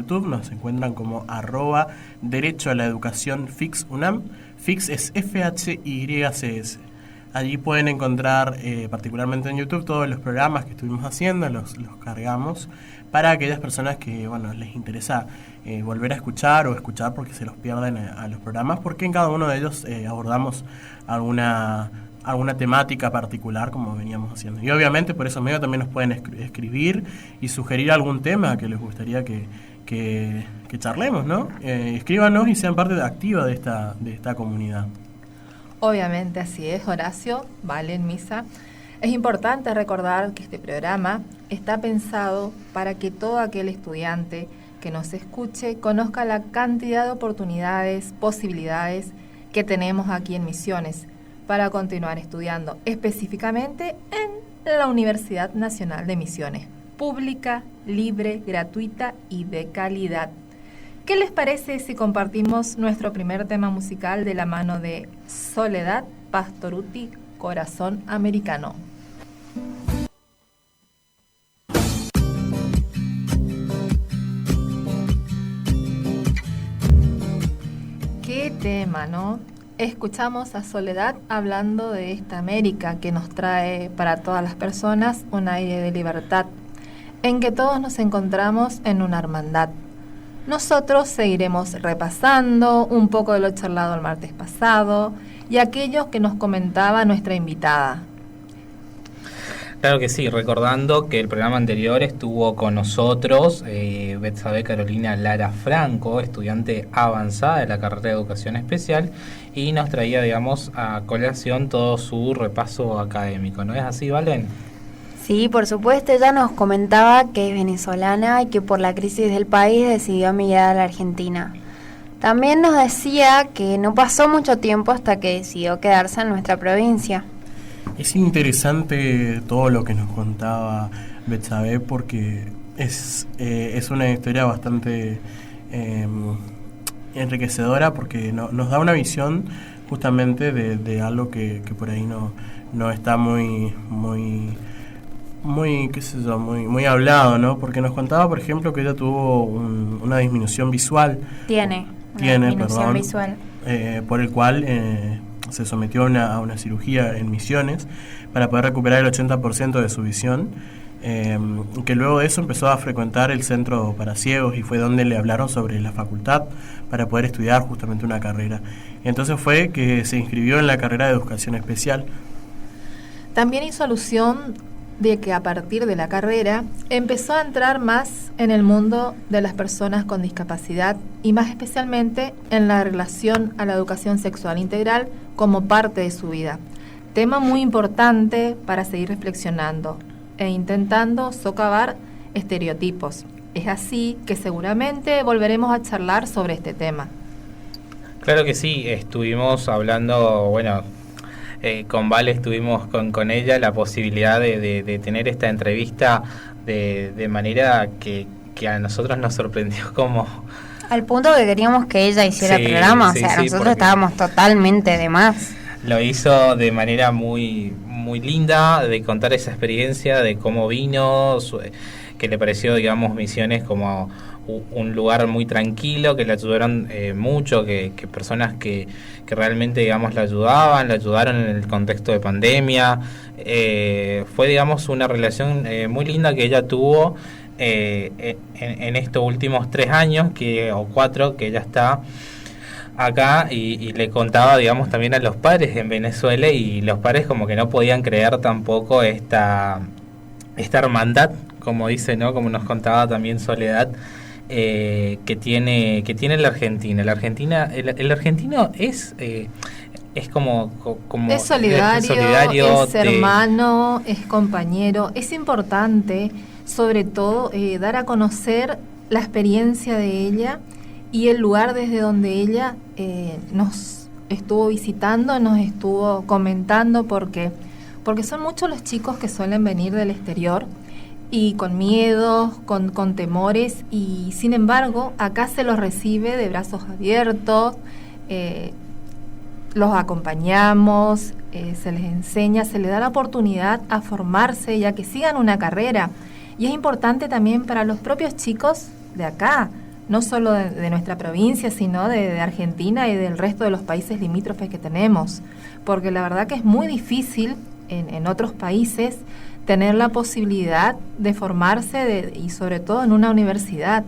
YouTube, nos encuentran como @Derecho a la Educación FIX UNAM. FIX es FHYCS. Allí pueden encontrar, particularmente en YouTube, todos los programas que estuvimos haciendo, los cargamos para aquellas personas que les interesa volver a escuchar o escuchar porque se los pierden a los programas, porque en cada uno de ellos abordamos alguna temática particular como veníamos haciendo. Y obviamente por esos medios también nos pueden escribir y sugerir algún tema que les gustaría que charlemos, ¿no? Escríbanos y sean parte activa de esta comunidad. Obviamente así es, Horacio, Valen, Misa. Es importante recordar que este programa está pensado para que todo aquel estudiante que nos escuche conozca la cantidad de oportunidades, posibilidades que tenemos aquí en Misiones para continuar estudiando, específicamente en la Universidad Nacional de Misiones, pública, libre, gratuita y de calidad. ¿Qué les parece si compartimos nuestro primer tema musical de la mano de Soledad Pastorutti, Corazón Americano? Qué tema, ¿no? Escuchamos a Soledad hablando de esta América que nos trae para todas las personas un aire de libertad, en que todos nos encontramos en una hermandad. Nosotros seguiremos repasando un poco de lo charlado el martes pasado y aquellos que nos comentaba nuestra invitada. Claro que sí, recordando que el programa anterior estuvo con nosotros Betsabe Carolina Lara Franco, estudiante avanzada de la carrera de Educación Especial, y nos traía, a colación todo su repaso académico. ¿No es así, Valen? Sí, por supuesto, ella nos comentaba que es venezolana y que por la crisis del país decidió emigrar a la Argentina. También nos decía que no pasó mucho tiempo hasta que decidió quedarse en nuestra provincia. Es interesante todo lo que nos contaba Betsabe porque es una historia bastante enriquecedora porque nos da una visión justamente de algo que por ahí no está muy muy hablado, ¿no? Porque nos contaba, por ejemplo, que ella tuvo una disminución visual. Tiene disminución visual. Por el cual se sometió a una cirugía en Misiones para poder recuperar el 80% de su visión. Que luego de eso empezó a frecuentar el centro para ciegos y fue donde le hablaron sobre la facultad para poder estudiar justamente una carrera. Entonces fue que se inscribió en la carrera de Educación Especial. También hizo alusión de que a partir de la carrera empezó a entrar más en el mundo de las personas con discapacidad y más especialmente en la relación a la educación sexual integral como parte de su vida. Tema muy importante para seguir reflexionando e intentando socavar estereotipos. Es así que seguramente volveremos a charlar sobre este tema. Claro que sí, estuvimos hablando, con Vale estuvimos con ella la posibilidad de tener esta entrevista de manera que a nosotros nos sorprendió como... Al punto que queríamos que ella hiciera el programa, nosotros estábamos totalmente de más. Lo hizo de manera muy, muy linda, de contar esa experiencia, de cómo vino, que le pareció, Misiones como un lugar muy tranquilo, que le ayudaron mucho, que personas que realmente, la ayudaron en el contexto de pandemia. Fue, una relación muy linda que ella tuvo en estos últimos 3 años, o 4, que ella está acá, y le contaba, también a los padres en Venezuela, y los padres como que no podían creer tampoco esta hermandad, como dice, ¿no? Como nos contaba también Soledad, que tiene la Argentina. El argentino es como es solidario, es hermano, es compañero. Es importante, sobre todo, dar a conocer la experiencia de ella y el lugar desde donde ella nos estuvo visitando, nos estuvo comentando, porque son muchos los chicos que suelen venir del exterior y con miedos, con temores, y sin embargo acá se los recibe de brazos abiertos, los acompañamos, se les enseña, se les da la oportunidad a formarse y a que sigan una carrera. Y es importante también para los propios chicos de acá, no solo de nuestra provincia, sino de Argentina y del resto de los países limítrofes que tenemos, porque la verdad que es muy difícil en otros países tener la posibilidad de formarse y sobre todo en una universidad.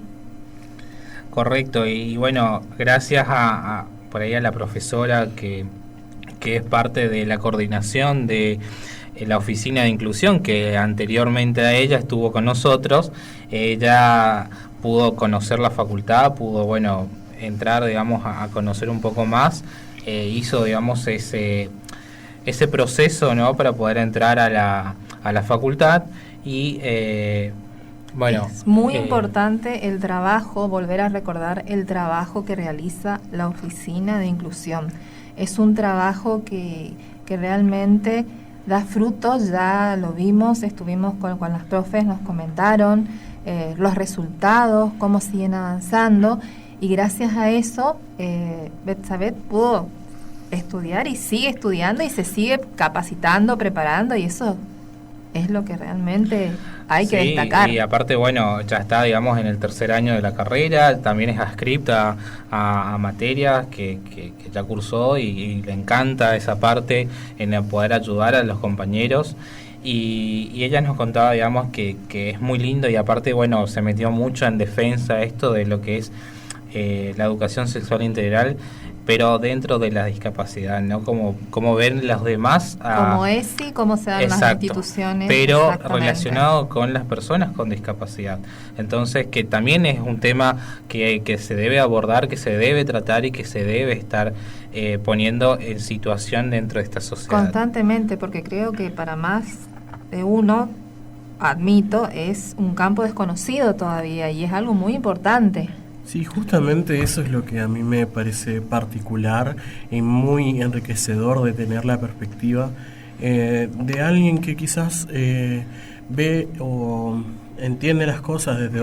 Correcto, y bueno, gracias a por ahí a la profesora que es parte de la coordinación de la oficina de inclusión, que anteriormente a ella estuvo con nosotros. Ella pudo conocer la facultad, pudo, bueno, entrar, digamos, a conocer un poco más, hizo, digamos, ese proceso, ¿no?, para poder entrar a la facultad. Y bueno, es muy importante el trabajo, volver a recordar el trabajo que realiza la oficina de inclusión. Es un trabajo que realmente da frutos, ya lo vimos, estuvimos con las profes, nos comentaron los resultados, cómo siguen avanzando, y gracias a eso Betsabeth pudo estudiar y sigue estudiando y se sigue capacitando, preparando, y eso es lo que realmente hay que destacar. Y aparte, bueno, ya está, digamos, en el tercer año de la carrera, también es adscripta a materias que ya cursó, y le encanta esa parte en el poder ayudar a los compañeros. Y ella nos contaba, digamos, que es muy lindo, y aparte, bueno, se metió mucho en defensa esto de lo que es la educación sexual integral, pero dentro de la discapacidad, ¿no? Como ven los demás. Como ESI, cómo se dan las instituciones. Pero relacionado con las personas con discapacidad. Entonces, que también es un tema que se debe abordar, que se debe tratar y que se debe estar poniendo en situación dentro de esta sociedad. Constantemente, porque creo que para más de uno, admito, es un campo desconocido todavía, y es algo muy importante. Sí, justamente eso es lo que a mí me parece particular y muy enriquecedor, de tener la perspectiva de alguien que quizás ve o entiende las cosas desde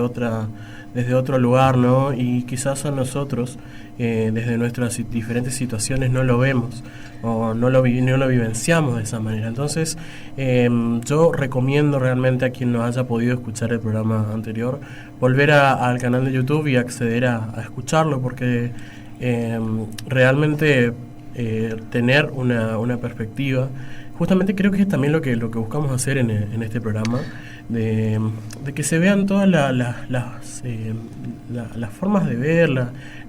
otro lugar, ¿no? Y quizás a nosotros, desde nuestras diferentes situaciones, no lo vemos o no lo vivenciamos de esa manera. Entonces, yo recomiendo realmente a quien no haya podido escuchar el programa anterior, volver al canal de YouTube y acceder a escucharlo, porque realmente tener una perspectiva, justamente creo que es también lo que buscamos hacer en este programa, de que se vean todas las formas de ver,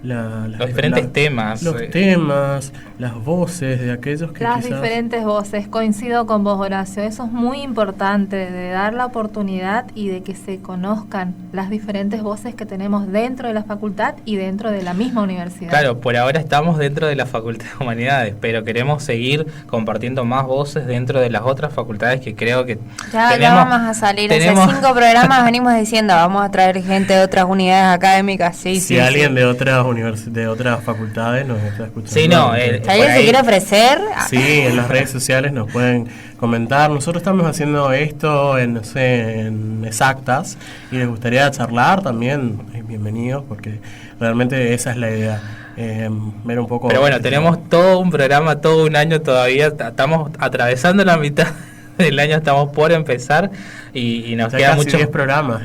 los diferentes temas. Los temas, las voces de aquellos que las quizás... diferentes voces, coincido con vos, Horacio, eso es muy importante, de dar la oportunidad y de que se conozcan las diferentes voces que tenemos dentro de la facultad y dentro de la misma universidad. Claro, por ahora estamos dentro de la Facultad de Humanidades, pero queremos seguir compartiendo más voces dentro de las otras facultades, que creo que ya vamos a salir. Hace 5 programas venimos diciendo, vamos a traer gente de otras unidades académicas. Si alguien de otras facultades nos está escuchando. Sí, no, ¿alguien se quiere ofrecer? Sí, en las redes sociales nos pueden comentar. Nosotros estamos haciendo esto en Exactas, y les gustaría charlar también, bienvenidos, porque realmente esa es la idea. Ver un poco. Pero bueno, tenemos todo un programa, todo un año todavía, estamos atravesando la mitad del año, estamos por empezar, y nos ya quedan casi muchos 10 programas,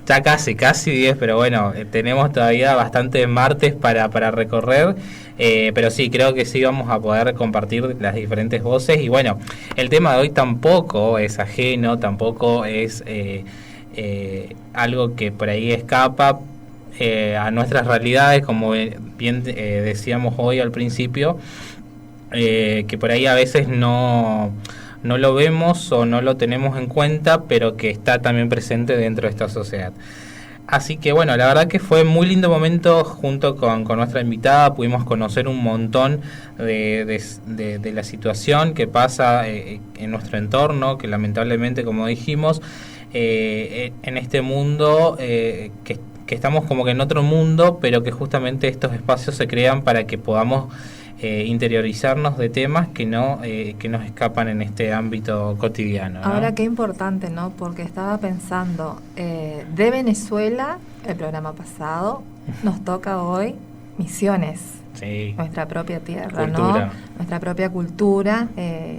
ya casi 10, pero bueno, tenemos todavía bastantes martes para recorrer, pero sí, creo que sí vamos a poder compartir las diferentes voces. Y bueno, el tema de hoy tampoco es ajeno, tampoco es algo que por ahí escapa a nuestras realidades, como bien decíamos hoy al principio, que por ahí a veces no lo vemos o no lo tenemos en cuenta, pero que está también presente dentro de esta sociedad. Así que bueno, la verdad que fue muy lindo momento junto con nuestra invitada. Pudimos conocer un montón de la situación que pasa en nuestro entorno, que lamentablemente, como dijimos, en este mundo que estamos como que en otro mundo, pero que justamente estos espacios se crean para que podamos interiorizarnos de temas que nos escapan en este ámbito cotidiano, ¿no? Ahora, qué importante, ¿no? Porque estaba pensando, de Venezuela, el programa pasado, nos toca hoy Misiones, sí, nuestra propia tierra, cultura, ¿no? Nuestra propia cultura,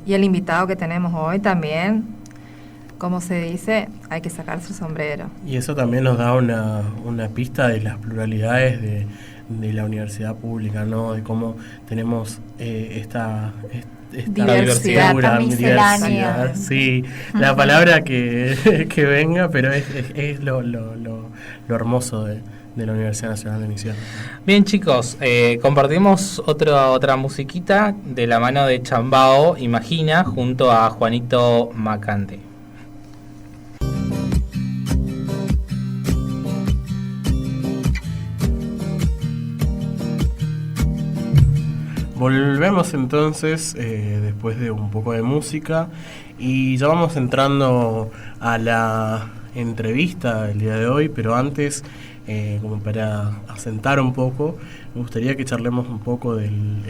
y el invitado que tenemos hoy también, Como se dice, hay que sacarse el sombrero. Y eso también nos da una pista de las pluralidades de la universidad pública, ¿no? De cómo tenemos esta diversidad, diversidad. Sí, la palabra que venga, pero es lo hermoso de la Universidad Nacional de Misiones. Bien, chicos, compartimos otra musiquita de la mano de Chambao Imagina junto a Juanito Macante. Volvemos entonces después de un poco de música y ya vamos entrando a la entrevista del día de hoy, pero antes, como para asentar un poco, me gustaría que charlemos un poco del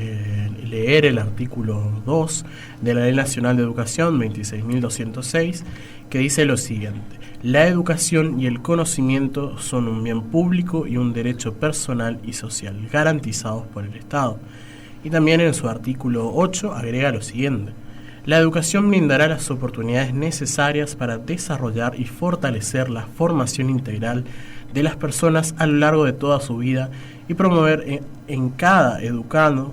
leer el artículo 2 de la Ley Nacional de Educación 26.206, que dice lo siguiente: la educación y el conocimiento son un bien público y un derecho personal y social garantizados por el Estado. Y también en su artículo 8 agrega lo siguiente: la educación brindará las oportunidades necesarias para desarrollar y fortalecer la formación integral de las personas a lo largo de toda su vida y promover en cada educanda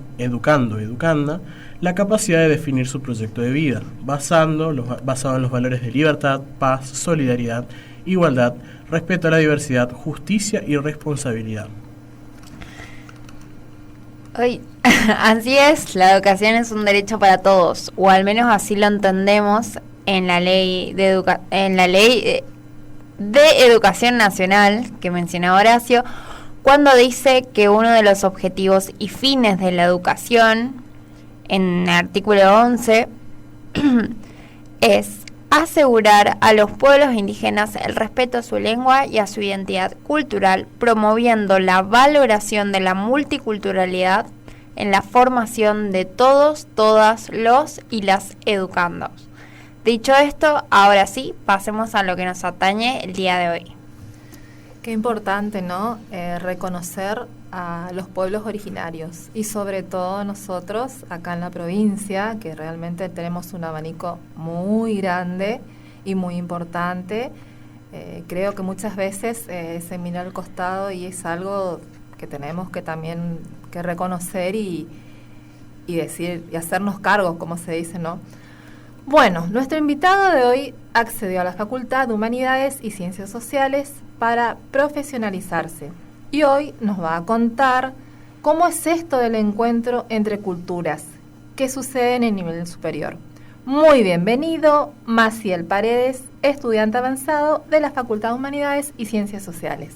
la capacidad de definir su proyecto de vida, basado en los valores de libertad, paz, solidaridad, igualdad, respeto a la diversidad, justicia y responsabilidad. Así es, la educación es un derecho para todos, o al menos así lo entendemos en la ley de Educación Nacional que menciona Horacio, cuando dice que uno de los objetivos y fines de la educación, en el artículo 11, es asegurar a los pueblos indígenas el respeto a su lengua y a su identidad cultural, promoviendo la valoración de la multiculturalidad en la formación de todos, todas, los y las educandos. Dicho esto, ahora sí, pasemos a lo que nos atañe el día de hoy. Qué importante, ¿no? Reconocer a los pueblos originarios y sobre todo nosotros acá en la provincia, que realmente tenemos un abanico muy grande y muy importante. Creo que muchas veces se mira al costado y es algo que tenemos que también que reconocer y decir y hacernos cargo, como se dice, ¿no? Bueno, nuestro invitado de hoy accedió a la Facultad de Humanidades y Ciencias Sociales para profesionalizarse y hoy nos va a contar cómo es esto del encuentro entre culturas que sucede en el nivel superior. Muy bienvenido, Maciel Paredes, estudiante avanzado de la Facultad de Humanidades y Ciencias Sociales.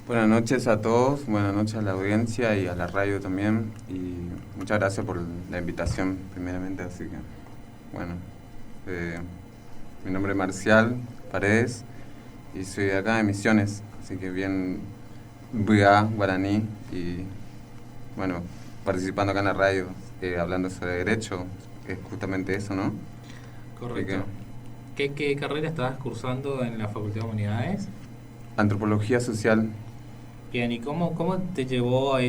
Buenas noches a todos, buenas noches a la audiencia y a la radio también, y muchas gracias por la invitación primeramente, así que, bueno, mi nombre es Marcial Paredes y soy de acá de Misiones, así que bien Buga, Guaraní, y bueno, participando acá en la radio, hablando sobre derecho, es justamente eso, ¿no? Correcto. ¿Qué carrera estabas cursando en la Facultad de Humanidades? Antropología social. Bien, ¿y cómo te llevó a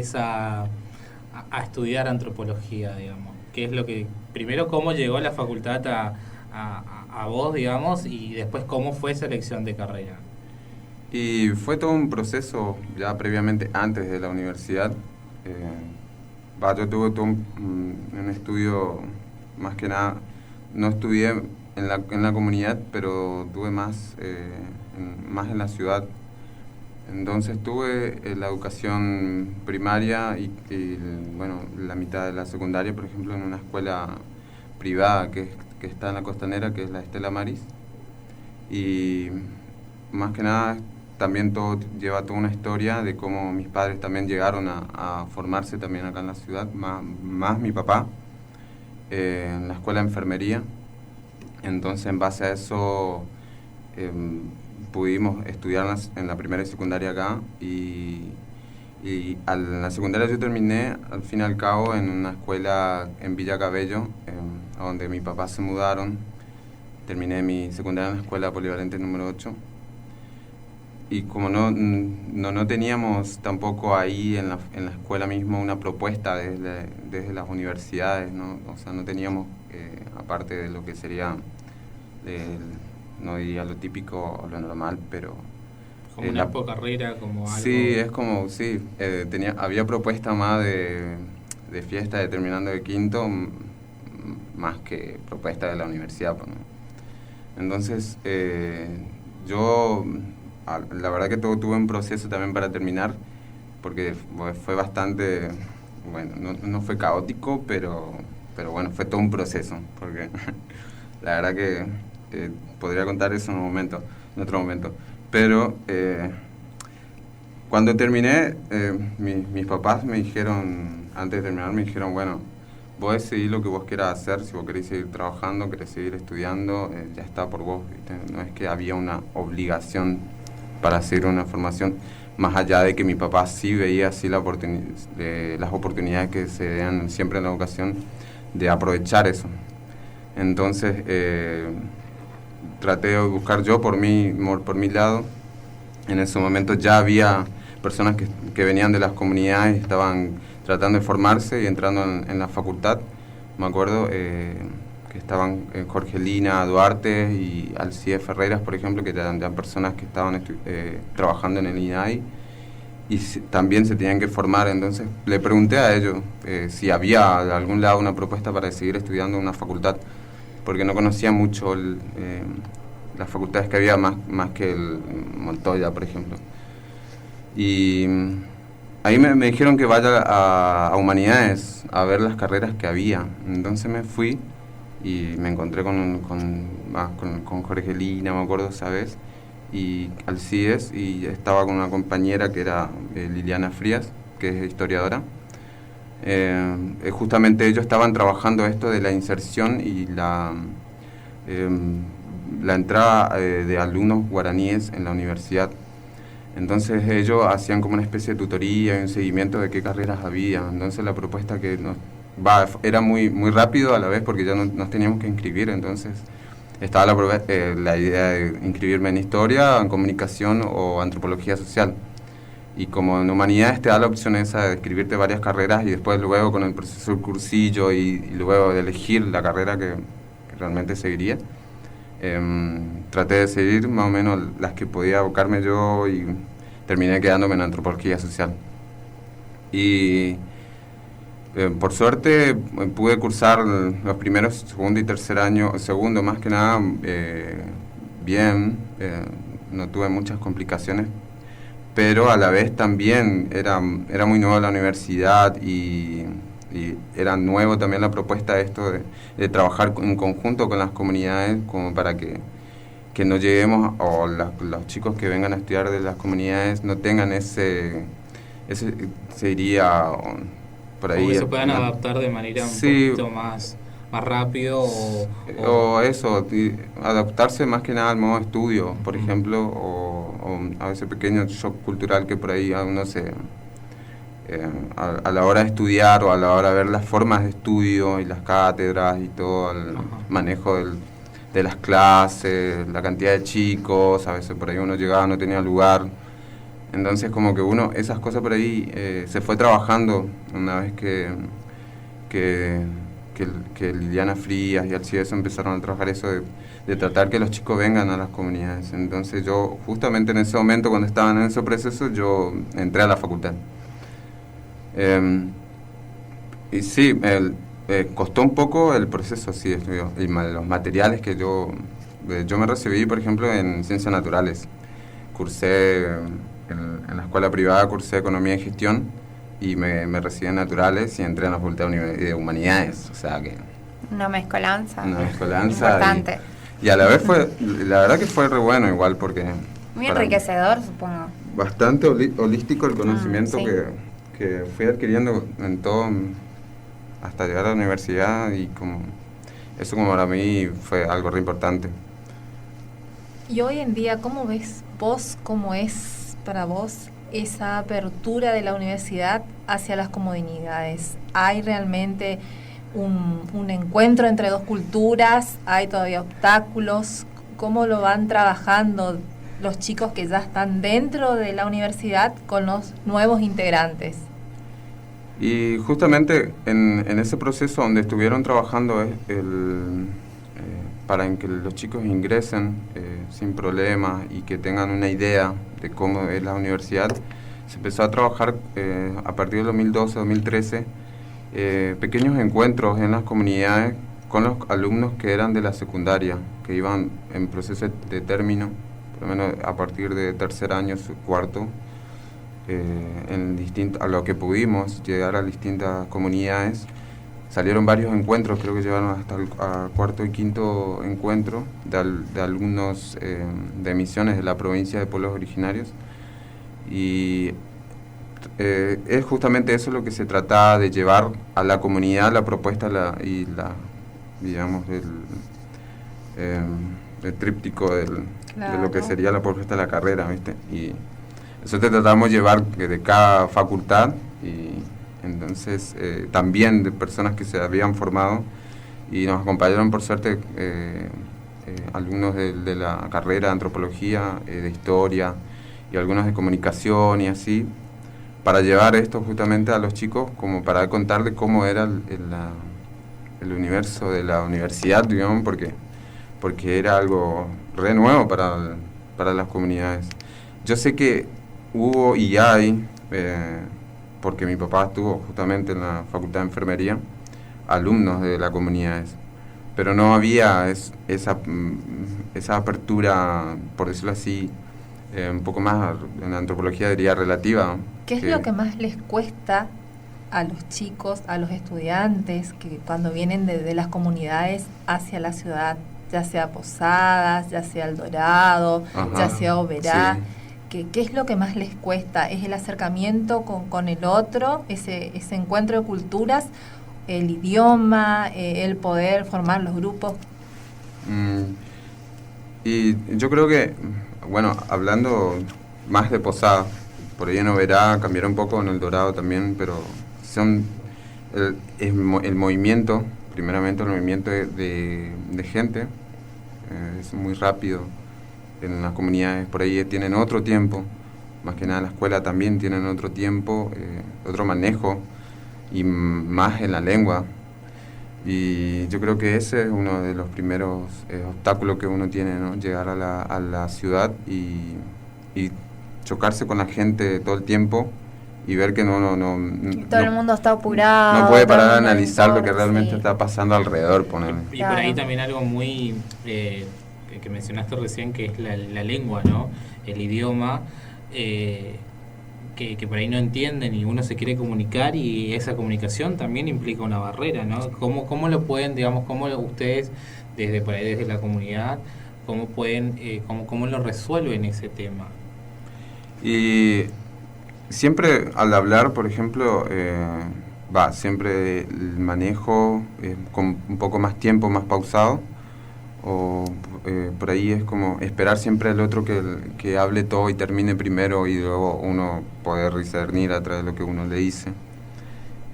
estudiar antropología, digamos? ¿Qué es lo que primero cómo llegó la facultad a vos, digamos, y después cómo fue esa elección de carrera? Y fue todo un proceso ya previamente antes de la universidad. Yo tuve todo un estudio, más que nada, no estudié en la comunidad, pero tuve más en la ciudad. Entonces tuve la educación primaria y bueno, la mitad de la secundaria, por ejemplo, en una escuela privada que está en la Costanera, que es la Estela Maris. Y más que nada, también todo lleva toda una historia de cómo mis padres también llegaron a formarse también acá en la ciudad, más mi papá, en la escuela de enfermería. Entonces, en base a eso, pudimos estudiar en la primera y secundaria acá, y en la secundaria yo terminé, al fin y al cabo, en una escuela en Villa Cabello, a donde mis papás se mudaron. Terminé mi secundaria en la escuela polivalente número 8. Y como no teníamos tampoco ahí en la escuela mismo una propuesta desde las universidades, ¿no? O sea, no teníamos, aparte de lo que sería eh, no diría lo típico o lo normal, pero... Como una carrera, como algo... Sí, es como, sí, había propuesta más de fiesta de terminando de quinto, más que propuesta de la universidad, pues, ¿no? Entonces, yo, la verdad que tuve un proceso también para terminar, porque fue bastante, bueno, no fue caótico, pero bueno, fue todo un proceso, porque la verdad que podría contar eso en otro momento. Pero cuando terminé, mis papás me dijeron, antes de terminar, me dijeron, bueno, vos decidís lo que vos quieras hacer, si vos querés seguir trabajando, querés seguir estudiando, ya está por vos, ¿viste? No es que había una obligación para seguir una formación, más allá de que mi papá sí veía así las oportunidades que se dan siempre en la educación, de aprovechar eso. Entonces, traté de buscar yo por mi lado. En ese momento ya había personas que venían de las comunidades, estaban tratando de formarse y entrando en la facultad. Me acuerdo que estaban Jorgelina Duarte y Alcide Ferreras, por ejemplo, que eran ya personas que estaban trabajando en el INAI y también se tenían que formar. Entonces le pregunté a ellos si había de algún lado una propuesta para seguir estudiando en una facultad, porque no conocía mucho las facultades que había más que el Montoya, por ejemplo. Y ahí me dijeron que vaya a Humanidades a ver las carreras que había. Entonces me fui y me encontré con Jorgelina, me acuerdo, ¿sabes? Y Alcides, y estaba con una compañera que era Liliana Frías, que es historiadora. Justamente ellos estaban trabajando esto de la inserción y la entrada de alumnos guaraníes en la universidad. Entonces ellos hacían como una especie de tutoría y un seguimiento de qué carreras había. Entonces la propuesta era muy rápido a la vez, porque ya nos teníamos que inscribir. Entonces estaba la idea de inscribirme en historia, en comunicación o antropología social. Y como en humanidades te da la opción esa de inscribirte varias carreras y después luego con el proceso del cursillo y luego de elegir la carrera que realmente seguiría, traté de seguir más o menos las que podía abocarme yo y terminé quedándome en antropología social. Y por suerte pude cursar los primeros, segundo y tercer año, segundo más que nada, bien, no tuve muchas complicaciones, pero a la vez también era muy nueva la universidad y era nuevo también la propuesta esto de trabajar en conjunto con las comunidades, como para que no lleguemos, o los chicos que vengan a estudiar de las comunidades no tengan ese sería por ahí, o que se puedan adaptar de manera un poquito más rápido o eso, adaptarse más que nada al modo de estudio, por ejemplo, o a ese pequeño shock cultural que por ahí a uno a la hora de estudiar o a la hora de ver las formas de estudio y las cátedras y todo el manejo de las clases, la cantidad de chicos, a veces por ahí uno llegaba, no tenía lugar. Entonces como que esas cosas por ahí se fue trabajando una vez que Liliana Frías y Alcides empezaron a trabajar eso de tratar que los chicos vengan a las comunidades. Entonces yo justamente en ese momento, cuando estaban en ese proceso, yo entré a la facultad. Y sí, costó un poco el proceso, sí, y los materiales que yo me recibí, por ejemplo, en Ciencias Naturales. Cursé en la escuela privada, cursé Economía y Gestión, y me recibí en Naturales y entré en la Facultad de Humanidades, o sea que... Una mezcolanza. Importante. Y a la vez la verdad que fue re bueno igual, porque... Muy enriquecedor, supongo. Bastante holístico el conocimiento sí. que fui adquiriendo en todo, hasta llegar a la universidad, y eso como para mí fue algo re importante. Y hoy en día, ¿cómo ves vos, cómo es para vos esa apertura de la universidad hacia las comunidades? ¿Hay realmente un encuentro entre dos culturas? ¿Hay todavía obstáculos? ¿Cómo lo van trabajando los chicos que ya están dentro de la universidad con los nuevos integrantes? Y justamente en ese proceso donde estuvieron trabajando para que los chicos ingresen sin problemas y que tengan una idea de cómo es la universidad, se empezó a trabajar a partir del 2012-2013 pequeños encuentros en las comunidades con los alumnos que eran de la secundaria, que iban en proceso de término, por lo menos a partir de tercer año, cuarto, a lo que pudimos llegar a distintas comunidades. Salieron varios encuentros, creo que llegaron hasta el cuarto y quinto encuentro de alumnos de misiones de la provincia de pueblos originarios. Y es justamente eso lo que se trataba de llevar a la comunidad, la propuesta digamos, el tríptico de lo que sería la propuesta de la carrera, ¿viste? Y eso te tratamos de llevar de cada facultad, y entonces también de personas que se habían formado, y nos acompañaron por suerte alumnos de la carrera de antropología, de historia, y algunos de comunicación y así, para llevar esto justamente a los chicos, como para contarles cómo era el universo de la universidad, digamos, porque era algo re nuevo para las comunidades. Yo sé que hubo y hay, porque mi papá estuvo justamente en la Facultad de Enfermería, alumnos de las comunidades, pero no había esa apertura, por decirlo así, un poco más, en la antropología diría relativa. ¿Qué es lo que más les cuesta a los chicos, a los estudiantes, que cuando vienen de las comunidades hacia la ciudad, ya sea Posadas, ya sea El Dorado, ya sea Oberá? Sí. ¿Qué es lo que más les cuesta? ¿Es el acercamiento con el otro, ese encuentro de culturas, el idioma, el poder formar los grupos? Y yo creo que, bueno, hablando más de Posadas, por ahí en Oberá cambiará un poco, en El Dorado también, pero son el movimiento, primeramente el movimiento de gente, es muy rápido. En las comunidades por ahí tienen otro tiempo, más que nada en la escuela también tienen otro tiempo, otro manejo, y más en la lengua. Y yo creo que ese es uno de los primeros obstáculos que uno tiene, ¿no? Llegar a la ciudad y chocarse con la gente todo el tiempo y ver que no todo el mundo está apurado, no puede parar a analizar lo que realmente está pasando alrededor, ponerle. Y por ahí también algo muy que mencionaste recién, que es la lengua, ¿no? El idioma, que por ahí no entienden y uno se quiere comunicar, y esa comunicación también implica una barrera, ¿no? ¿Cómo lo pueden, digamos, cómo ustedes desde por ahí, desde la comunidad, cómo pueden, cómo lo resuelven ese tema? Y siempre al hablar, por ejemplo, siempre el manejo con un poco más tiempo, más pausado, o por ahí es como esperar siempre al otro que hable todo y termine primero, y luego uno poder discernir a través de lo que uno le dice.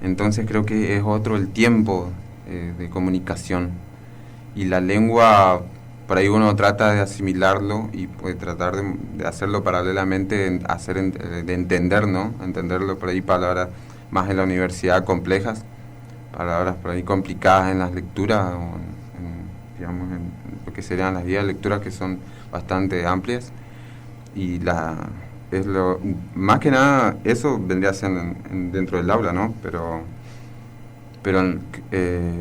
Entonces creo que es otro el tiempo de comunicación, y la lengua por ahí uno trata de asimilarlo y puede tratar de hacerlo paralelamente, de entender, ¿no? Entenderlo por ahí, palabras más en la universidad complejas, palabras por ahí complicadas en las lecturas, o digamos, en lo que serían las guías de lectura, que son bastante amplias, y más que nada eso vendría a ser dentro del aula, ¿no? Pero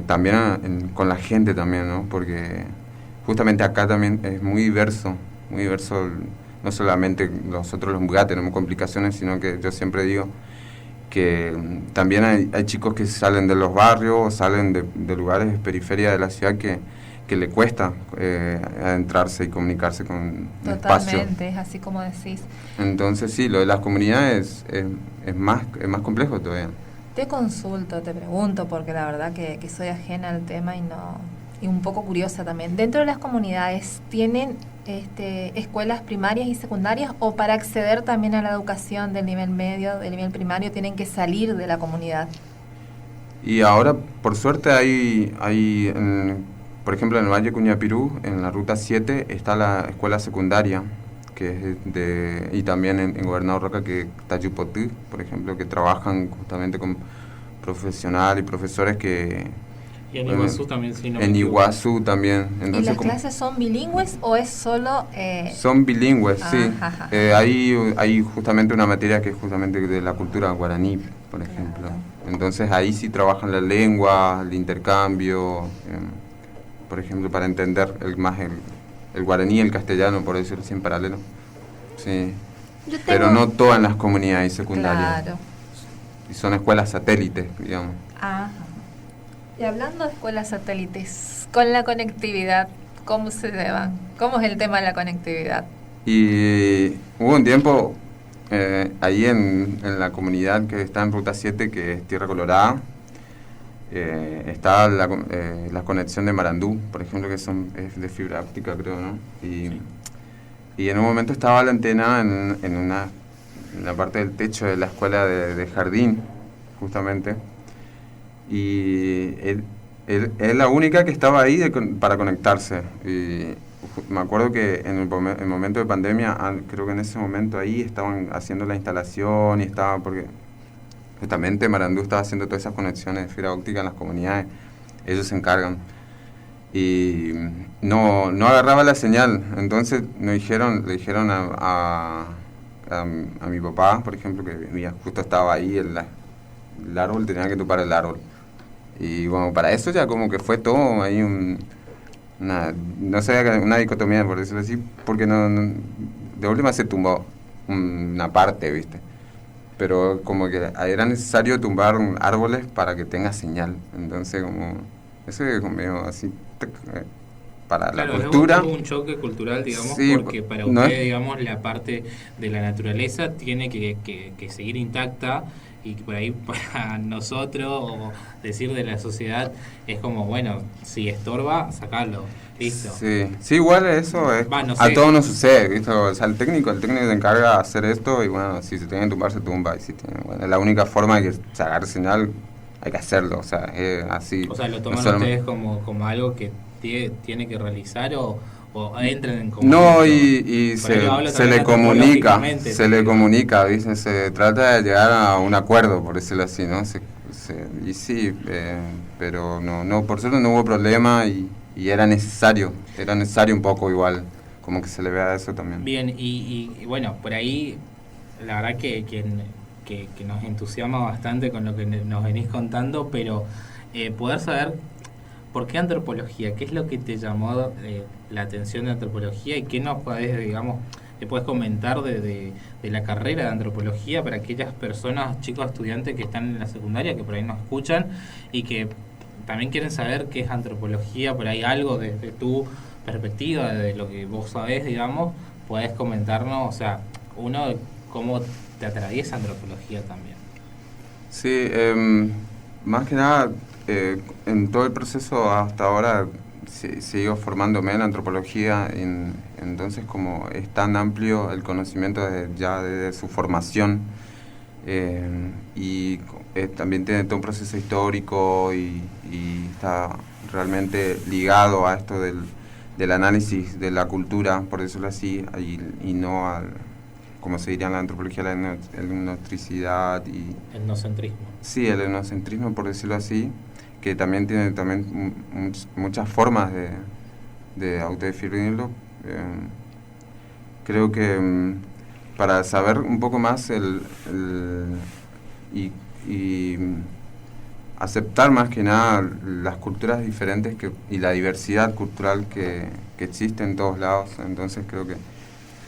también con la gente también, ¿no? Porque justamente acá también es muy diverso, no solamente nosotros los mugates tenemos complicaciones, sino que yo siempre digo que también hay chicos que salen de los barrios, o salen de lugares de periferia de la ciudad que le cuesta adentrarse y comunicarse con el espacio. Totalmente, es así como decís. Entonces sí, lo de las comunidades es más complejo todavía. Te consulto, te pregunto, porque la verdad que soy ajena al tema y un poco curiosa también. ¿Dentro de las comunidades tienen escuelas primarias y secundarias, o para acceder también a la educación del nivel medio, del nivel primario, tienen que salir de la comunidad? Y ahora, por suerte, hay por ejemplo, en el Valle Cuñapirú, en la Ruta 7, está la escuela secundaria, que es y también en Gobernador Roca, que está Yupotí, por ejemplo, que trabajan justamente con profesionales y profesores que Y en Iguazú también, sí, no me En equivoco. Iguazú también. ¿Y Entonces, las como clases son bilingües o es solo...? son bilingües, sí. Ajá. Hay justamente una materia que es justamente de la cultura guaraní, por ejemplo. Entonces ahí sí trabajan la lengua, el intercambio, por ejemplo, para entender el guaraní y el castellano, por decirlo así, en paralelo. Sí. Yo tengo- Pero no todas las comunidades secundarias. Claro. Y son escuelas satélites, digamos. Ajá. Y hablando de escuelas satélites, con la conectividad, ¿cómo se llevan? ¿Cómo es el tema de la conectividad? Y hubo un tiempo ahí en la comunidad que está en Ruta 7, que es Tierra Colorada, está la conexión de Marandú, por ejemplo, que es de fibra óptica, creo, ¿no? Y en un momento estaba la antena en la parte del techo de la escuela de jardín, justamente, y es la única que estaba ahí para conectarse. Y me acuerdo que en el momento de pandemia, creo que en ese momento ahí estaban haciendo la instalación y porque justamente Marandú estaba haciendo todas esas conexiones de fibra óptica en las comunidades, ellos se encargan. Y no agarraba la señal, entonces le dijeron a mi papá, por ejemplo, que justo estaba ahí el árbol, tenía que topar el árbol. Y bueno, para eso ya como que fue todo ahí no sé, una dicotomía, por decirlo así, porque de última se tumbó una parte, ¿viste? Pero como que era necesario tumbar árboles para que tenga señal, entonces como eso es como medio así para Claro, la cultura. es un choque cultural, digamos, Sí, porque para no usted, es- digamos, la parte de la naturaleza tiene que seguir intacta, y por ahí para nosotros, o decir de la sociedad, es como, bueno, si estorba, sacarlo, listo. Sí, igual eso es, Va, no a sé. todos nos sucede, ¿viste? O sea, el técnico se encarga de hacer esto y bueno, si se tiene que tumbar, se tumba. Y bueno, es la única forma de que se agarre señal, hay que hacerlo, o sea, es así. O sea, ¿lo toman No solo- ustedes como algo que tiene que realizar, o entran en No, conflicto? y Por ahí lo hablo se también le comunica, antropológicamente, se le digo. comunica, ¿viste? Se trata de llegar a un acuerdo, por decirlo así, ¿no? Y sí, pero no, por suerte no hubo problema y era necesario un poco igual, como que se le vea eso también. Bien, y bueno, por ahí la verdad que nos entusiasma bastante con lo que nos venís contando, pero poder saber por qué antropología, qué es lo que te llamó la atención de antropología, y qué nos podés, digamos, te puedes comentar de la carrera de antropología para aquellas personas, chicos estudiantes que están en la secundaria, que por ahí nos escuchan y que también quieren saber qué es antropología, por ahí algo desde tu perspectiva, de lo que vos sabés, digamos, podés comentarnos, o sea, cómo te atraviesa antropología también. Sí, más que nada, en todo el proceso hasta ahora sigo formándome en antropología, entonces como es tan amplio el conocimiento ya de su formación, y también tiene todo un proceso histórico y está realmente ligado a esto del análisis de la cultura, por decirlo así, y no al, como se diría en la antropología, la etnocentricidad y... Etnocentrismo. Sí, el etnocentrismo, por decirlo así, que también tiene muchas formas de autodefinirlo. Creo que para saber un poco más y aceptar más que nada las culturas diferentes y la diversidad cultural que existe en todos lados, entonces creo que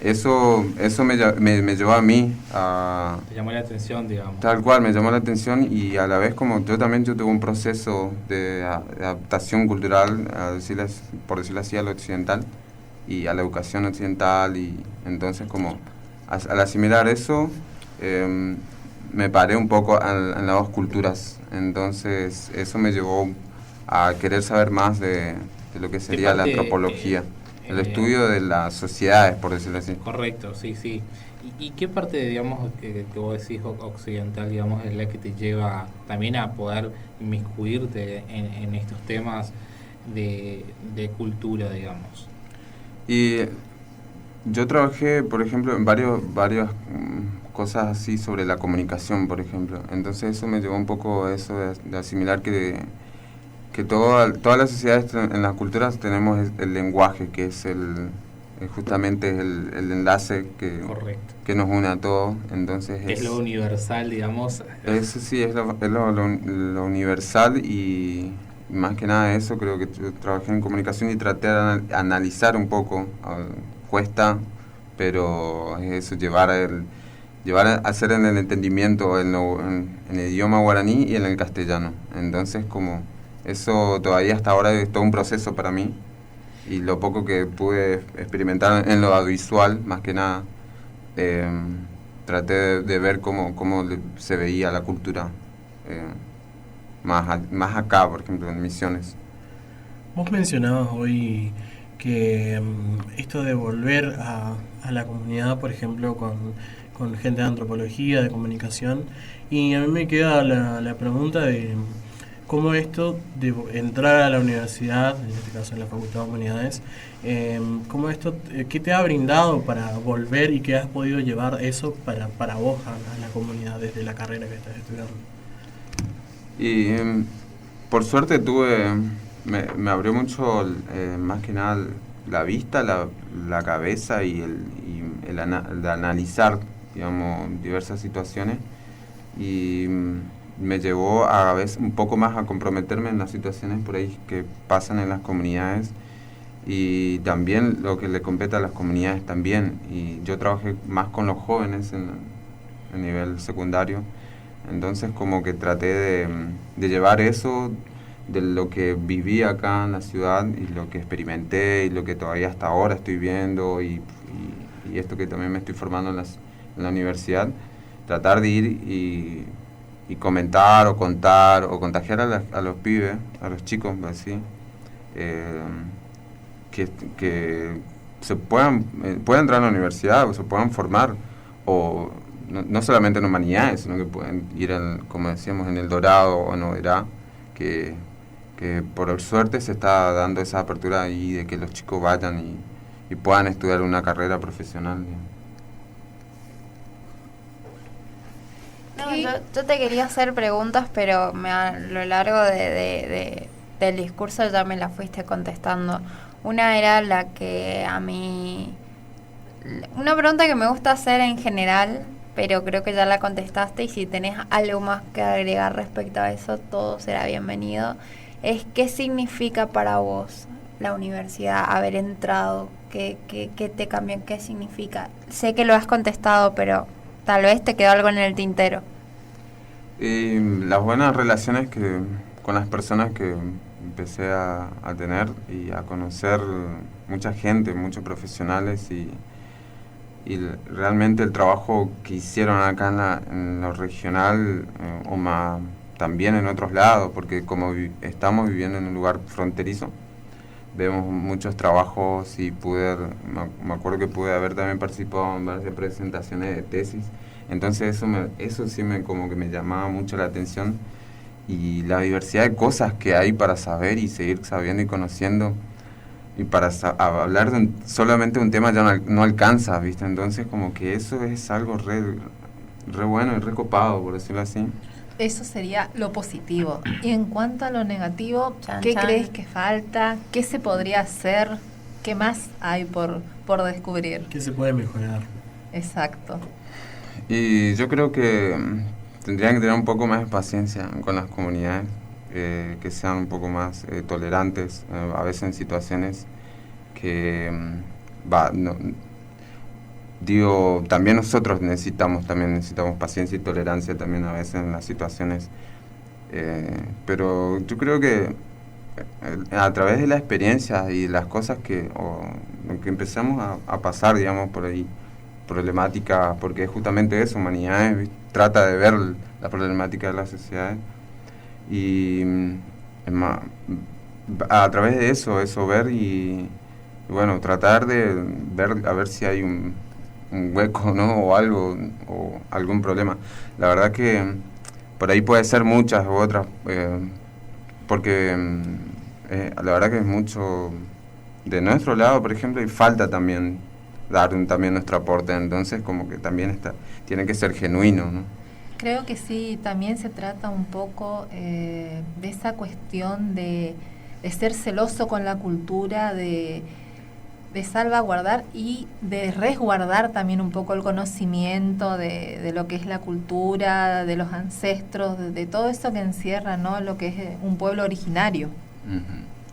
eso me llevó a mí a... Te llamó la atención, digamos. Tal cual, me llamó la atención, y a la vez como yo tuve un proceso de adaptación cultural, por decirlo así, a lo occidental y a la educación occidental, y entonces como al asimilar eso, me paré un poco en las dos culturas, entonces eso me llevó a querer saber más de lo que sería la antropología. El estudio de las sociedades, por decirlo así. Correcto, sí. ¿Y qué parte, digamos, que vos decís occidental, digamos, es la que te lleva también a poder inmiscuirte en estos temas de cultura, digamos? Y yo trabajé, por ejemplo, en varias cosas así sobre la comunicación, por ejemplo. Entonces eso me llevó un poco a eso de asimilar que que todas las sociedades, en las culturas tenemos el lenguaje, que es justamente el enlace Correcto. que nos une a todos. Entonces Es lo universal, digamos. Eso sí, es lo universal, y más que nada eso, creo que yo trabajé en comunicación y traté de analizar un poco. Cuesta, pero es eso, llevar a hacer en el entendimiento en el idioma guaraní y en el castellano. Entonces, como eso todavía hasta ahora es todo un proceso para mí, y lo poco que pude experimentar en lo audiovisual, más que nada, traté de ver cómo se veía la cultura más acá, por ejemplo, en Misiones. Vos mencionabas hoy que esto de volver a la comunidad, por ejemplo, con gente de antropología, de comunicación, y a mí me queda la pregunta de cómo esto de entrar a la universidad, en este caso en la Facultad de Humanidades, cómo esto, ¿qué te ha brindado para volver y qué has podido llevar eso para vos a la comunidad desde la carrera que estás estudiando? Y por suerte me abrió mucho, más que nada, la vista, la cabeza y el analizar, digamos, diversas situaciones, y me llevó a veces un poco más a comprometerme en las situaciones por ahí que pasan en las comunidades, y también lo que le compete a las comunidades también. Y yo trabajé más con los jóvenes a nivel secundario, entonces como que traté de llevar eso de lo que viví acá en la ciudad y lo que experimenté y lo que todavía hasta ahora estoy viendo, y esto que también me estoy formando en la universidad, tratar de ir y comentar o contar o contagiar a los pibes, a los chicos, así, que se puedan entrar a la universidad o se puedan formar, o no solamente en humanidades, sino que pueden ir, como decíamos, en El Dorado o en Oberá, que por suerte se está dando esa apertura ahí de que los chicos vayan y puedan estudiar una carrera profesional. No, yo te quería hacer preguntas, pero a lo largo del discurso ya me la fuiste contestando. Una era la que a mí... Una pregunta que me gusta hacer en general, pero creo que ya la contestaste, y si tenés algo más que agregar respecto a eso, todo será bienvenido. Es ¿qué significa para vos la universidad, haber entrado? ¿Qué te cambió? ¿Qué significa? Sé que lo has contestado, pero tal vez te quedó algo en el tintero. Y las buenas relaciones con las personas que empecé a tener y a conocer mucha gente, muchos profesionales, y realmente el trabajo que hicieron acá en lo regional, o más también en otros lados, porque como estamos viviendo en un lugar fronterizo, vemos muchos trabajos, y me acuerdo que pude haber también participado en varias presentaciones de tesis. Entonces eso sí como que me llamaba mucho la atención, y la diversidad de cosas que hay para saber y seguir sabiendo y conociendo, y para hablar solamente un tema ya no alcanza, ¿viste? Entonces como que eso es algo re bueno y re copado, por decirlo así. Eso sería lo positivo. Y en cuanto a lo negativo, ¿qué crees que falta? ¿Qué se podría hacer? ¿Qué más hay por descubrir? ¿Qué se puede mejorar? Exacto. Y yo creo que tendrían que tener un poco más de paciencia con las comunidades, que sean un poco más tolerantes, a veces en situaciones que también nosotros necesitamos paciencia y tolerancia también a veces en las situaciones, pero yo creo que a través de la experiencia y las cosas que empezamos a pasar, digamos, por ahí, problemáticas, porque es justamente eso, Humanidades, ¿viste? Trata de ver la problemática de las sociedades, y a través de eso ver y bueno, tratar de ver a ver si hay un hueco, ¿no? O algo, o algún problema. La verdad que por ahí puede ser muchas u otras, porque la verdad que es mucho de nuestro lado, por ejemplo, y falta también dar también nuestro aporte. Entonces como que también tiene que ser genuino, ¿no? Creo que sí, también se trata un poco de esa cuestión de ser celoso con la cultura, de salvaguardar y de resguardar también un poco el conocimiento de lo que es la cultura, de los ancestros, de todo eso que encierra, ¿no?, lo que es un pueblo originario.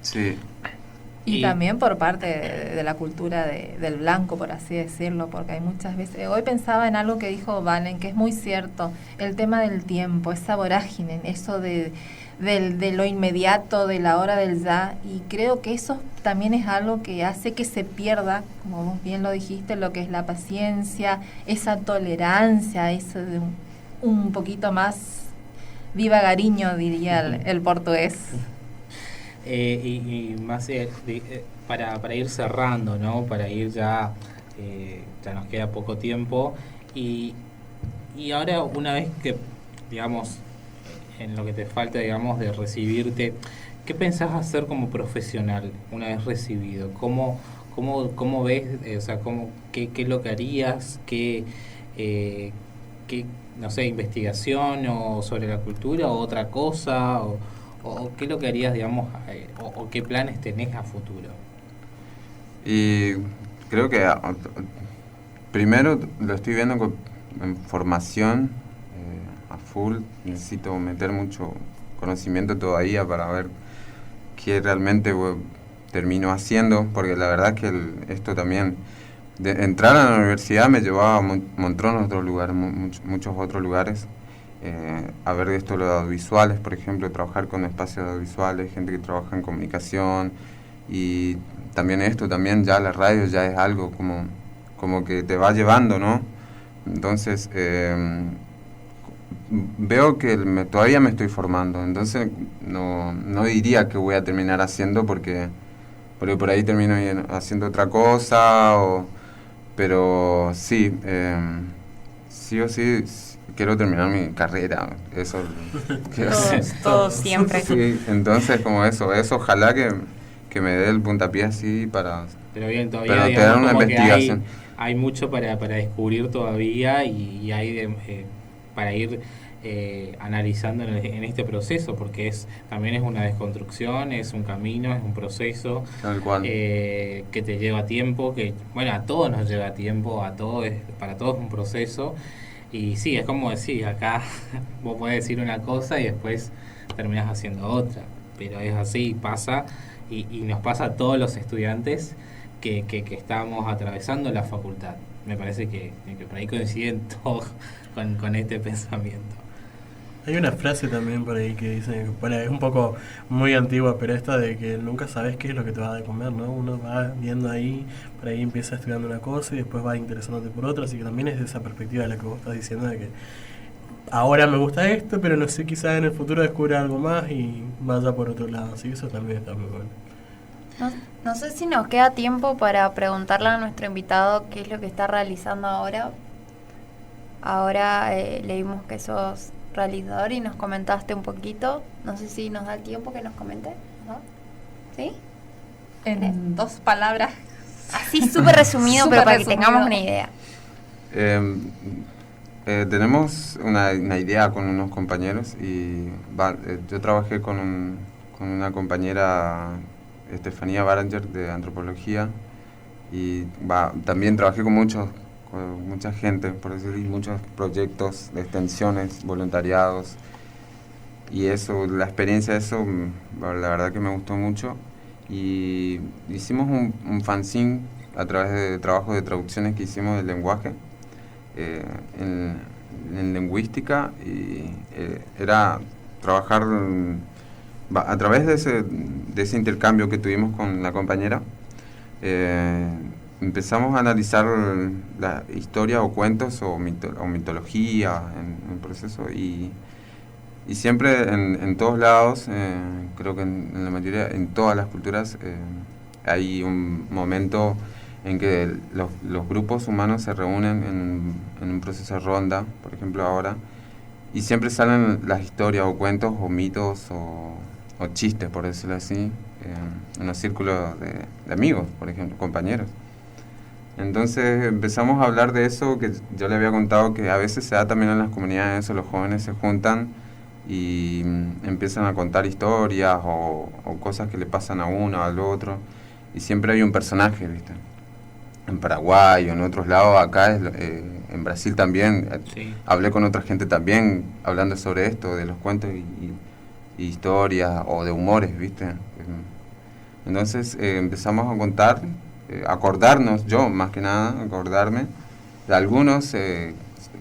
Sí. Y también por parte de la cultura del blanco, por así decirlo, porque hay muchas veces... Hoy pensaba en algo que dijo Valen, que es muy cierto, el tema del tiempo, esa vorágine, eso de lo inmediato, de la hora del ya, y creo que eso también es algo que hace que se pierda, como vos bien lo dijiste, lo que es la paciencia, esa tolerancia, eso de un poquito más divagariño, diría el portugués. Y más para ir cerrando, ¿no? Para ir ya nos queda poco tiempo y ahora una vez que, digamos, en lo que te falta, digamos, de recibirte, ¿qué pensás hacer como profesional una vez recibido? ¿Cómo ves, o sea, qué es lo que harías? ¿Qué, no sé, investigación o sobre la cultura o otra cosa? ¿O qué es lo que harías, digamos, o qué planes tenés a futuro? Y creo que primero lo estoy viendo en formación a full. Necesito meter mucho conocimiento todavía para ver qué realmente termino haciendo, porque la verdad que esto también, de entrar a la universidad me llevaba a montones de otros lugares, muchos otros lugares. A ver esto, los audiovisuales, por ejemplo, trabajar con espacios audiovisuales, gente que trabaja en comunicación, y también esto, también ya la radio ya es algo como que te va llevando, ¿no? Entonces, veo que todavía me estoy formando, entonces no diría que voy a terminar haciendo porque por ahí termino haciendo otra cosa, pero sí, sí o sí quiero terminar mi carrera, eso quiero hacer. Todos siempre. Sí, entonces como eso ojalá que me dé el puntapié así para Pero todavía, tener digamos, una como investigación. Que hay mucho para descubrir todavía y hay para ir analizando en este proceso, porque también es una desconstrucción, es un camino, es un proceso Tal cual. Que te lleva tiempo, que bueno, a todos nos lleva tiempo, para todos es un proceso. Y sí, es como decir, acá vos podés decir una cosa y después terminás haciendo otra, pero es así, pasa, y nos pasa a todos los estudiantes que estamos atravesando la facultad. Me parece que por ahí coinciden todos con este pensamiento. Hay una frase también por ahí que dice, bueno, es un poco muy antigua, pero esta de que nunca sabes qué es lo que te va a comer, ¿no? Uno va viendo ahí, por ahí empieza estudiando una cosa y después va interesándote por otra, así que también es de esa perspectiva de la que vos estás diciendo, de que ahora me gusta esto, pero no sé, quizás en el futuro descubra algo más y vaya por otro lado, así que eso también está muy bueno. No sé si nos queda tiempo para preguntarle a nuestro invitado qué es lo que está realizando ahora. Ahora leímos que sos realizador y nos comentaste un poquito. No sé si nos da el tiempo que nos comentes, ¿no? ¿Sí? En 2 palabras. Así súper resumido, pero para que tengamos una idea. Tenemos una idea con unos compañeros y yo trabajé con una compañera, Estefanía Baranger, de antropología, y también trabajé con mucha gente, por decir, muchos proyectos de extensiones, voluntariados, y eso, la experiencia de eso, la verdad que me gustó mucho, y hicimos un fanzine a través de trabajo de traducciones que hicimos del lenguaje en lingüística, y era trabajar a través de ese intercambio que tuvimos con la compañera. Empezamos a analizar la historia o cuentos o mitología en el proceso, y siempre en todos lados, creo que en la mayoría, en todas las culturas, hay un momento en que los grupos humanos se reúnen en un proceso de ronda, por ejemplo ahora, y siempre salen las historias o cuentos o mitos o chistes, por decirlo así, en los círculos de amigos, por ejemplo, compañeros. Entonces empezamos a hablar de eso, que yo le había contado que a veces se da también en las comunidades, eso, los jóvenes se juntan y empiezan a contar historias o cosas que le pasan a uno, al otro, y siempre hay un personaje, ¿viste? En Paraguay o en otros lados, acá en Brasil también, Sí. hablé con otra gente también hablando sobre esto, de los cuentos y historias o de humores, ¿viste? Entonces empezamos a contar, acordarnos, yo más que nada, acordarme de algunos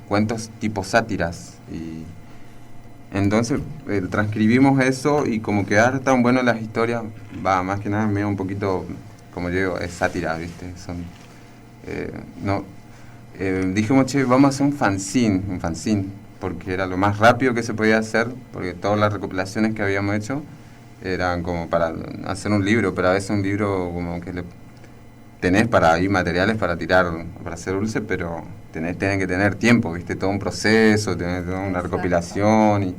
cuentos tipo sátiras. Y entonces transcribimos eso y como quedaron tan buenas las historias, va, más que nada medio un poquito, como yo digo, es sátira, ¿viste? Son, no, dijimos, che, vamos a hacer un fanzine, porque era lo más rápido que se podía hacer, porque todas las recopilaciones que habíamos hecho eran como para hacer un libro, pero a veces un libro como que tenés para ahí materiales para tirar, para hacer dulce, pero tenés que tener tiempo, ¿viste? Todo un proceso, tenés toda una recopilación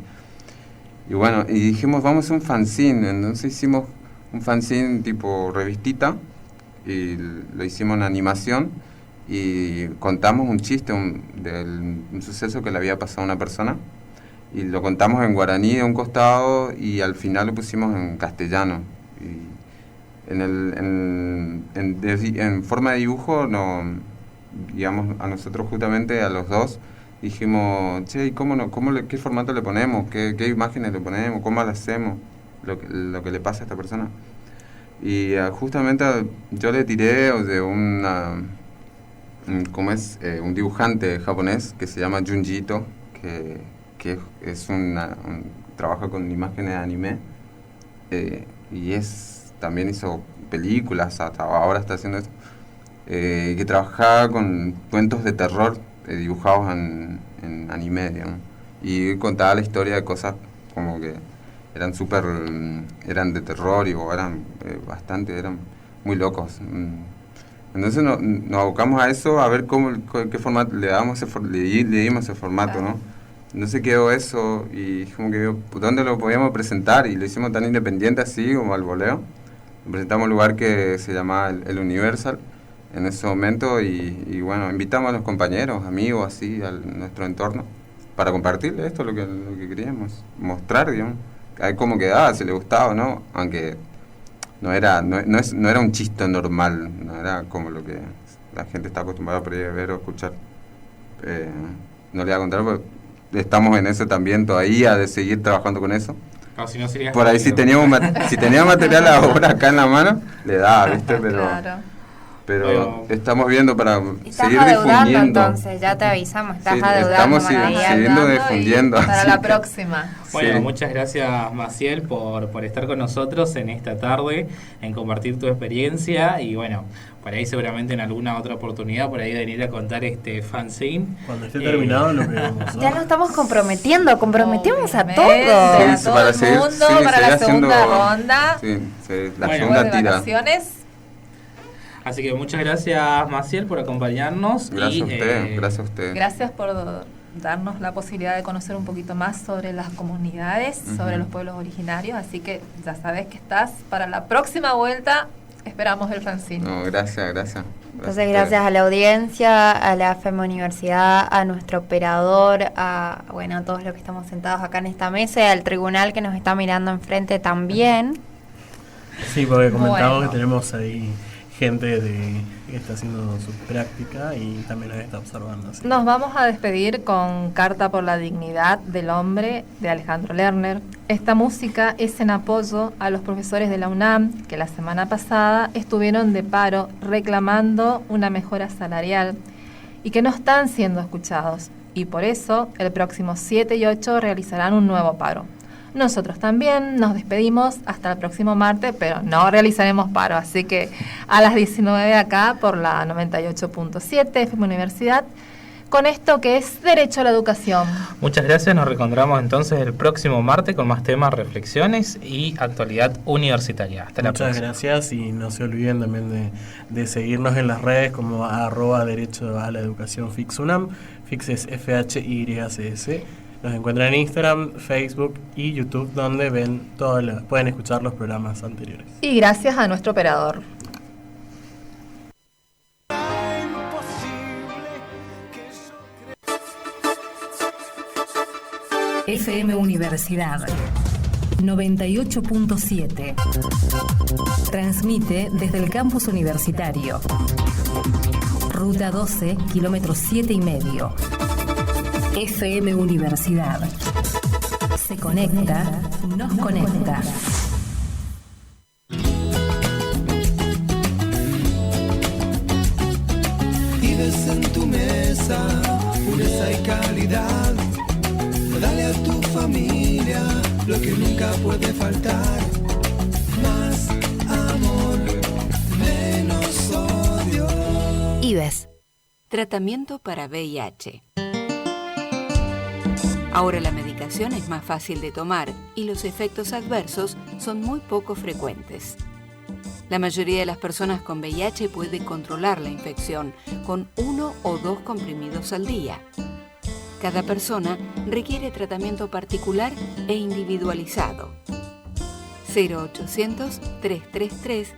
y bueno, y dijimos, vamos a hacer un fanzine. Entonces hicimos un fanzine tipo revistita y lo hicimos en animación y contamos un chiste un suceso que le había pasado a una persona y lo contamos en guaraní de un costado y al final lo pusimos en castellano. Y en forma de dibujo, digamos, a nosotros justamente, a los dos, dijimos, che, ¿y qué formato le ponemos? ¿Qué imágenes le ponemos? ¿Cómo lo hacemos? Lo que le pasa a esta persona. Y justamente yo le tiré de un dibujante japonés que se llama Junji Ito, que trabaja con imágenes de anime, y también hizo películas, hasta ahora está haciendo esto, que trabajaba con cuentos de terror dibujados en anime, digamos, y contaba la historia de cosas como que eran de terror y eran eran muy locos. Entonces nos abocamos a eso, a ver qué formato le dimos ese formato, ¿no? Entonces quedó eso y como que dónde lo podíamos presentar y lo hicimos tan independiente así como al voleo. Lo presentamos en un lugar que se llamaba el Universal en ese momento y bueno, invitamos a los compañeros, amigos así, a nuestro entorno para compartirle esto, lo que queríamos mostrar, digamos. A ver cómo quedaba, si le gustaba o no, aunque no era un chiste normal, no era como lo que la gente está acostumbrada por ahí a ver o escuchar. No le voy a contar porque estamos en eso también todavía, de seguir trabajando con eso. No, si no sería por ahí si teníamos material ahora acá en la mano, le da, ¿viste? Pero bueno, estamos viendo para seguir adeudando, difundiendo. Entonces, ya te avisamos, estás Sí, adeudando. estamos siguiendo difundiendo. Para así la que- próxima. Bueno, Sí. muchas gracias, Maciel, por estar con nosotros en esta tarde, en compartir tu experiencia y bueno, por ahí seguramente en alguna otra oportunidad, por ahí venir a contar este fanzine. Cuando esté terminado lo vemos, ¿no? Ya nos estamos comprometemos a Obviamente, todo. a Sí, todo para el seguir- mundo, sí, para la seguir segunda haciendo- ronda. Sí, la Bueno, segunda Después de tira. vacaciones. Así que muchas gracias, Maciel, por acompañarnos. Gracias a usted. Gracias por darnos la posibilidad de conocer un poquito más sobre las comunidades, Ujú. sobre los pueblos originarios. Así que ya sabes que estás para la próxima vuelta. Esperamos el fanzine. No, gracias. Entonces, gracias a la audiencia, a la FEMA Universidad, a nuestro operador, a todos los que estamos sentados acá en esta mesa y al tribunal que nos está mirando enfrente también. Sí, porque comentamos Bueno. que tenemos ahí gente que está haciendo su práctica y también nos está observando. Así. Nos vamos a despedir con Carta por la Dignidad del Hombre de Alejandro Lerner. Esta música es en apoyo a los profesores de la UNAM que la semana pasada estuvieron de paro reclamando una mejora salarial y que no están siendo escuchados. Y por eso el próximo 7 y 8 realizarán un nuevo paro. Nosotros también nos despedimos hasta el próximo martes, pero no realizaremos paro. Así que a las 19 acá por la 98.7 FM Universidad, con esto que es Derecho a la Educación. Muchas gracias, nos reencontramos entonces el próximo martes con más temas, reflexiones y actualidad universitaria. Hasta la Muchas próxima. gracias y no se olviden también de seguirnos en las redes como @Derecho a la Educación FIXUNAM. FIX es FHYCS. Nos encuentran en Instagram, Facebook y YouTube, donde pueden escuchar los programas anteriores. Y gracias a nuestro operador. FM Universidad 98.7. Transmite desde el campus universitario. Ruta 12, kilómetro 7,5. FM Universidad. Se conecta, nos conecta. Vives en tu mesa, pureza y calidad. Dale a tu familia lo que nunca puede faltar. Más amor, menos odio. IBES. Tratamiento para VIH. Ahora la medicación es más fácil de tomar y los efectos adversos son muy poco frecuentes. La mayoría de las personas con VIH puede controlar la infección con 1 o 2 comprimidos al día. Cada persona requiere tratamiento particular e individualizado. 0800 333